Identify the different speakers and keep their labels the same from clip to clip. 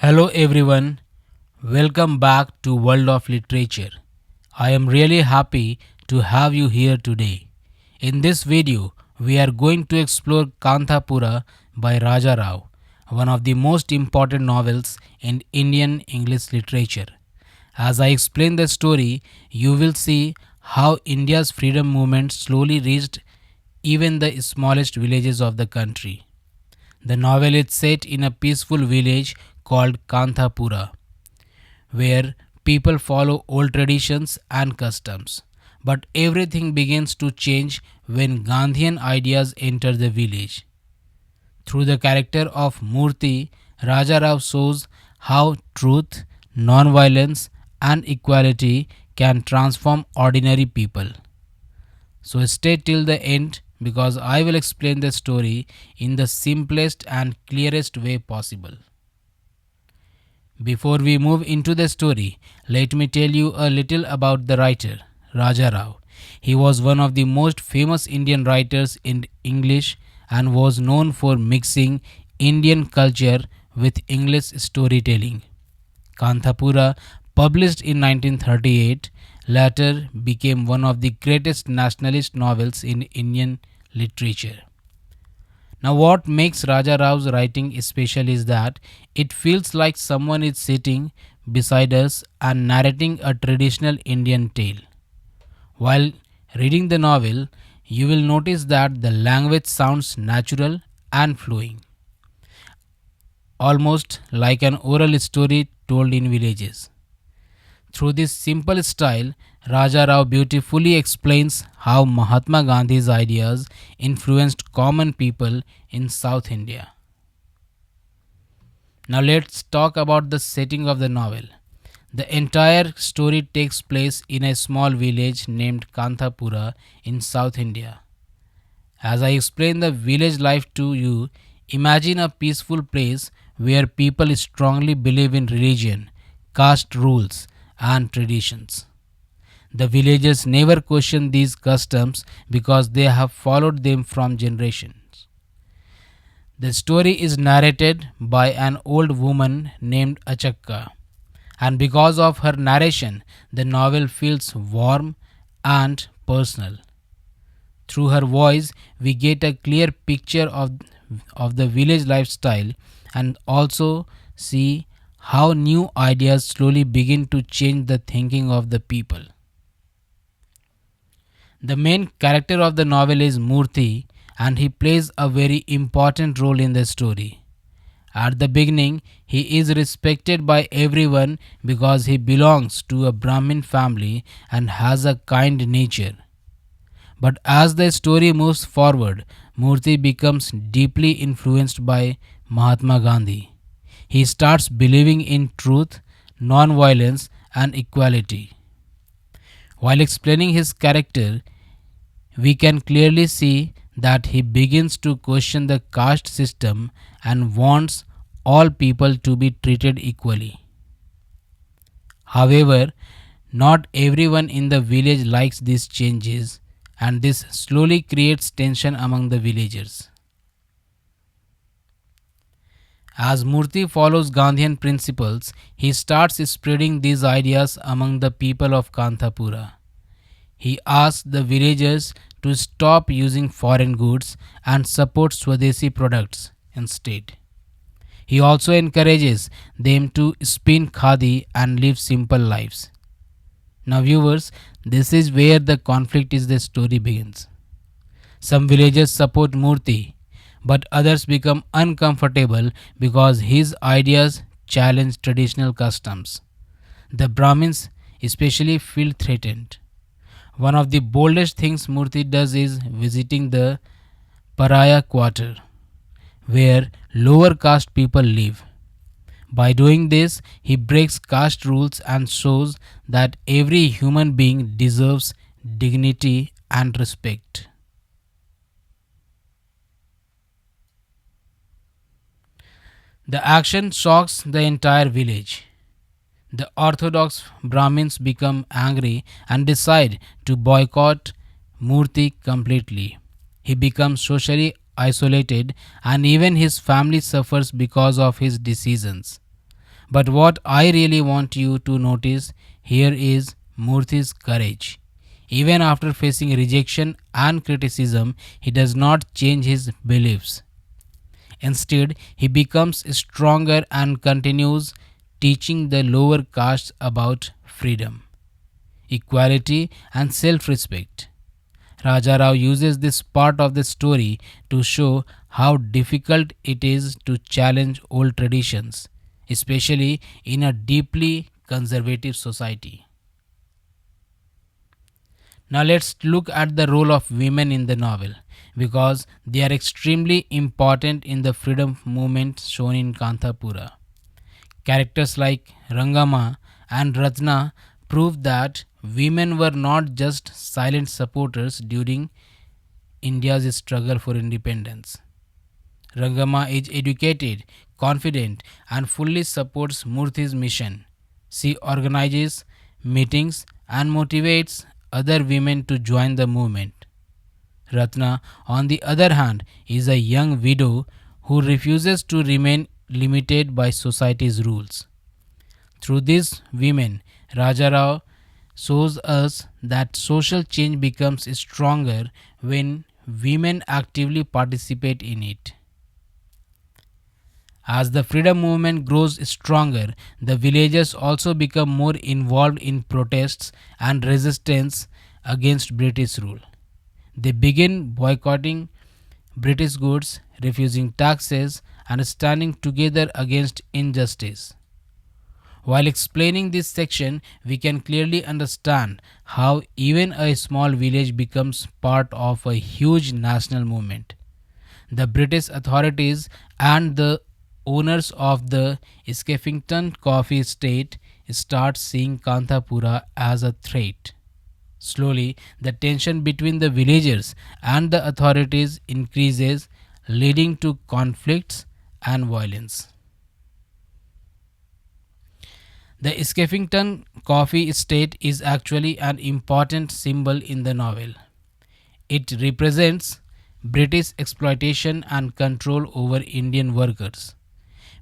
Speaker 1: Hello everyone, welcome back to World of Literature. I am really happy to have you here today. In this video, we are going to explore Kanthapura by Raja Rao, one of the most important novels in Indian English literature. As I explain the story, you will see how India's freedom movement slowly reached even the smallest villages of the country. The novel is set in a peaceful village called Kanthapura, where people follow old traditions and customs. But everything begins to change when Gandhian ideas enter the village. Through the character of Murthy, Raja Rao shows how truth, non-violence, and equality can transform ordinary people. So stay till the end because I will explain the story in the simplest and clearest way possible. Before we move into the story, let me tell you a little about the writer, Raja Rao. He was one of the most famous Indian writers in English and was known for mixing Indian culture with English storytelling. Kanthapura, published in 1938, later became one of the greatest nationalist novels in Indian literature. Now, what makes Raja Rao's writing special is that it feels like someone is sitting beside us and narrating a traditional Indian tale. While reading the novel, you will notice that the language sounds natural and flowing, almost like an oral story told in villages. Through this simple style, Raja Rao beautifully explains how Mahatma Gandhi's ideas influenced common people in South India. Now let's talk about the setting of the novel. The entire story takes place in a small village named Kanthapura in South India. As I explain the village life to you, imagine a peaceful place where people strongly believe in religion, caste rules, and traditions. The villagers never question these customs because they have followed them from generations. The story is narrated by an old woman named Achakka, and because of her narration, the novel feels warm and personal. Through her voice, we get a clear picture of the village lifestyle and also see how new ideas slowly begin to change the thinking of the people. The main character of the novel is Murthy, and he plays a very important role in the story. At the beginning, he is respected by everyone because he belongs to a Brahmin family and has a kind nature. But as the story moves forward, Murthy becomes deeply influenced by Mahatma Gandhi. He starts believing in truth, non-violence, and equality. While explaining his character, we can clearly see that he begins to question the caste system and wants all people to be treated equally. However, not everyone in the village likes these changes, and this slowly creates tension among the villagers. As Murthy follows Gandhian principles, he starts spreading these ideas among the people of Kanthapura. He asks the villagers to stop using foreign goods and support Swadeshi products instead. He also encourages them to spin khadi and live simple lives. Now, viewers, this is where the conflict is the story begins. Some villagers support Murthy, but others become uncomfortable because his ideas challenge traditional customs. The Brahmins especially feel threatened. One of the boldest things Murthy does is visiting the Paraya quarter, where lower caste people live. By doing this, he breaks caste rules and shows that every human being deserves dignity and respect. The action shocks the entire village. The Orthodox Brahmins become angry and decide to boycott Murthy completely. He becomes socially isolated and even his family suffers because of his decisions. But what I really want you to notice here is Murthy's courage. Even after facing rejection and criticism, he does not change his beliefs. Instead, he becomes stronger and continues teaching the lower castes about freedom, equality, and self respect. Raja Rao uses this part of the story to show how difficult it is to challenge old traditions, especially in a deeply conservative society. Now let's look at the role of women in the novel because they are extremely important in the freedom movement shown in Kanthapura. Characters like Rangama and Ratna prove that women were not just silent supporters during India's struggle for independence. Rangama is educated, confident, and fully supports Murthy's mission. She organizes meetings and motivates other women to join the movement. Ratna, on the other hand, is a young widow who refuses to remain limited by society's rules. Through these women, Raja Rao shows us that social change becomes stronger when women actively participate in it. As the freedom movement grows stronger, the villagers also become more involved in protests and resistance against British rule. They begin boycotting British goods, refusing taxes, and standing together against injustice. While explaining this section, we can clearly understand how even a small village becomes part of a huge national movement. The British authorities and the owners of the Skeffington coffee estate start seeing Kanthapura as a threat. Slowly, the tension between the villagers and the authorities increases, leading to conflicts and violence. The Skeffington coffee estate is actually an important symbol in the novel. It represents British exploitation and control over Indian workers.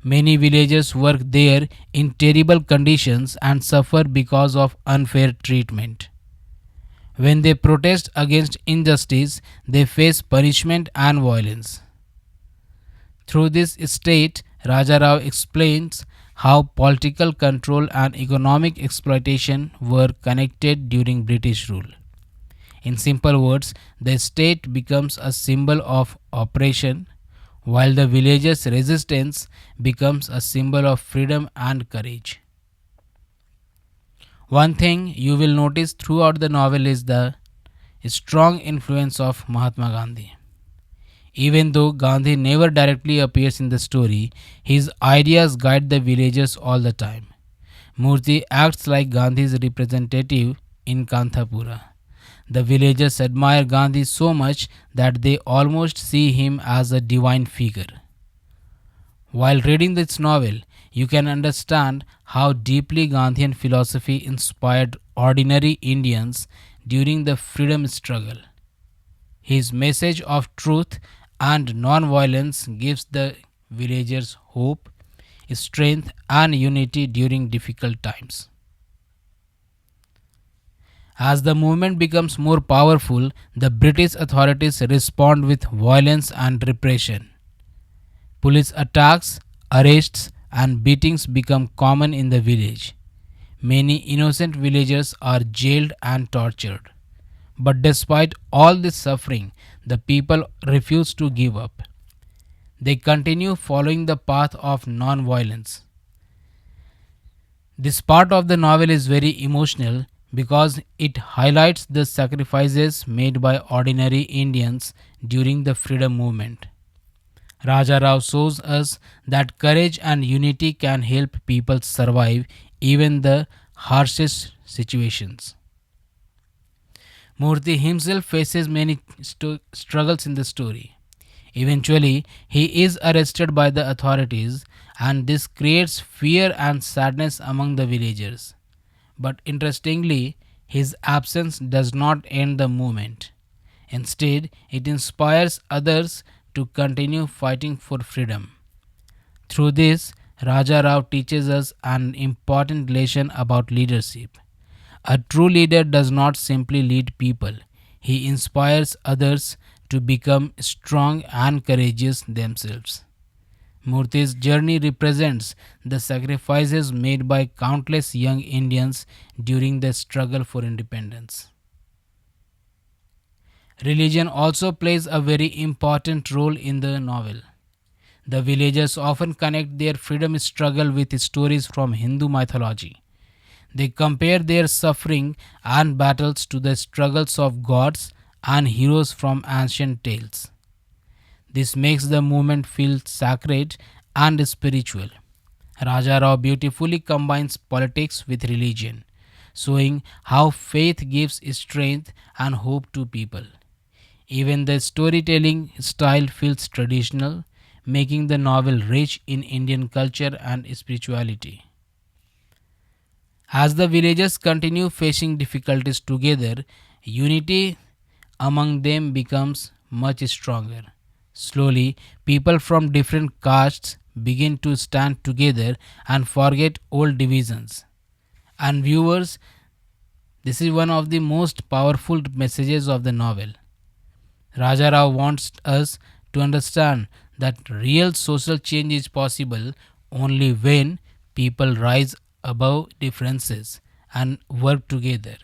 Speaker 1: Many villagers work there in terrible conditions and suffer because of unfair treatment. When they protest against injustice, they face punishment and violence. Through this state, Raja Rao explains how political control and economic exploitation were connected during British rule. In simple words, the state becomes a symbol of oppression, while the villagers' resistance becomes a symbol of freedom and courage. One thing you will notice throughout the novel is the strong influence of Mahatma Gandhi. Even though Gandhi never directly appears in the story, his ideas guide the villagers all the time. Murthy acts like Gandhi's representative in Kanthapura. The villagers admire Gandhi so much that they almost see him as a divine figure. While reading this novel, you can understand how deeply Gandhian philosophy inspired ordinary Indians during the freedom struggle. His message of truth and non-violence gives the villagers hope, strength, and unity during difficult times. As the movement becomes more powerful, the British authorities respond with violence and repression. Police attacks, arrests, and beatings become common in the village. Many innocent villagers are jailed and tortured. But despite all this suffering, the people refuse to give up. They continue following the path of non-violence. This part of the novel is very emotional because it highlights the sacrifices made by ordinary Indians during the freedom movement. Raja Rao shows us that courage and unity can help people survive even the harshest situations. Murthy himself faces many struggles in the story. Eventually, he is arrested by the authorities, and this creates fear and sadness among the villagers. But interestingly, his absence does not end the movement. Instead, it inspires others to continue fighting for freedom. Through this, Raja Rao teaches us an important lesson about leadership. A true leader does not simply lead people, he inspires others to become strong and courageous themselves. Murthy's journey represents the sacrifices made by countless young Indians during the struggle for independence. Religion also plays a very important role in the novel. The villagers often connect their freedom struggle with stories from Hindu mythology. They compare their suffering and battles to the struggles of gods and heroes from ancient tales. This makes the movement feel sacred and spiritual. Raja Rao beautifully combines politics with religion, showing how faith gives strength and hope to people. Even the storytelling style feels traditional, making the novel rich in Indian culture and spirituality. As the villagers continue facing difficulties together, unity among them becomes much stronger. Slowly, people from different castes begin to stand together and forget old divisions. And viewers, this is one of the most powerful messages of the novel. Raja Rao wants us to understand that real social change is possible only when people rise above differences and work together.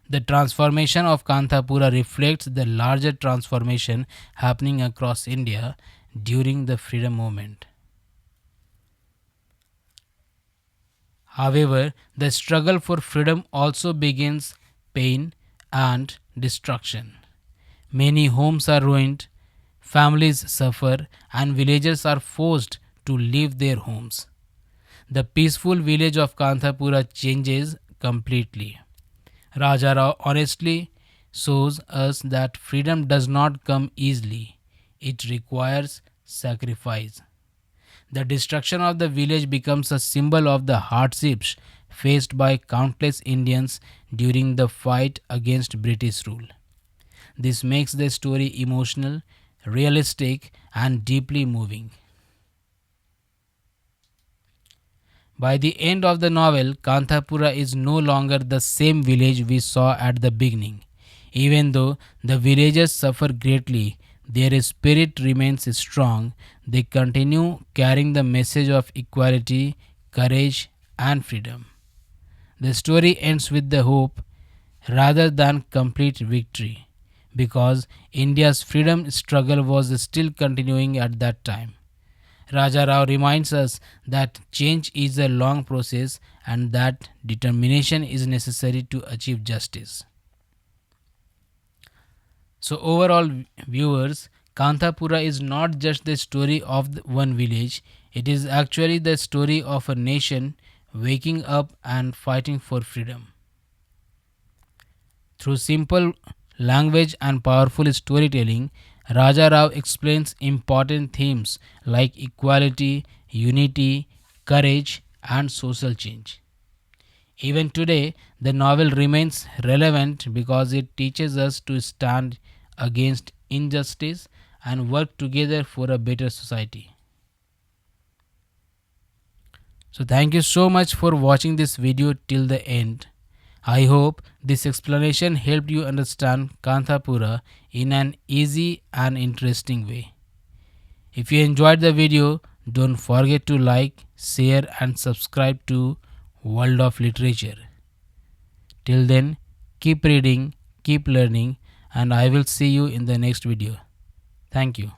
Speaker 1: The transformation of Kanthapura reflects the larger transformation happening across India during the freedom movement. However, the struggle for freedom also begins pain and destruction. Many homes are ruined, families suffer, and villagers are forced to leave their homes. The peaceful village of Kanthapura changes completely. Raja Rao honestly shows us that freedom does not come easily, it requires sacrifice. The destruction of the village becomes a symbol of the hardships faced by countless Indians during the fight against British rule. This makes the story emotional, realistic, and deeply moving. By the end of the novel, Kanthapura is no longer the same village we saw at the beginning. Even though the villagers suffer greatly, their spirit remains strong. They continue carrying the message of equality, courage, and freedom. The story ends with the hope rather than complete victory because India's freedom struggle was still continuing at that time. Raja Rao reminds us that change is a long process and that determination is necessary to achieve justice. So, overall, viewers, Kanthapura is not just the story of one village, it is actually the story of a nation waking up and fighting for freedom. Through simple language and powerful storytelling, Raja Rao explains important themes like equality, unity, courage, and social change. Even today, the novel remains relevant because it teaches us to stand against injustice and work together for a better society. So, thank you so much for watching this video till the end. I hope this explanation helped you understand Kanthapura in an easy and interesting way. If you enjoyed the video, don't forget to like, share and subscribe to World of Literature. Till then, keep reading, keep learning, and I will see you in the next video. Thank you.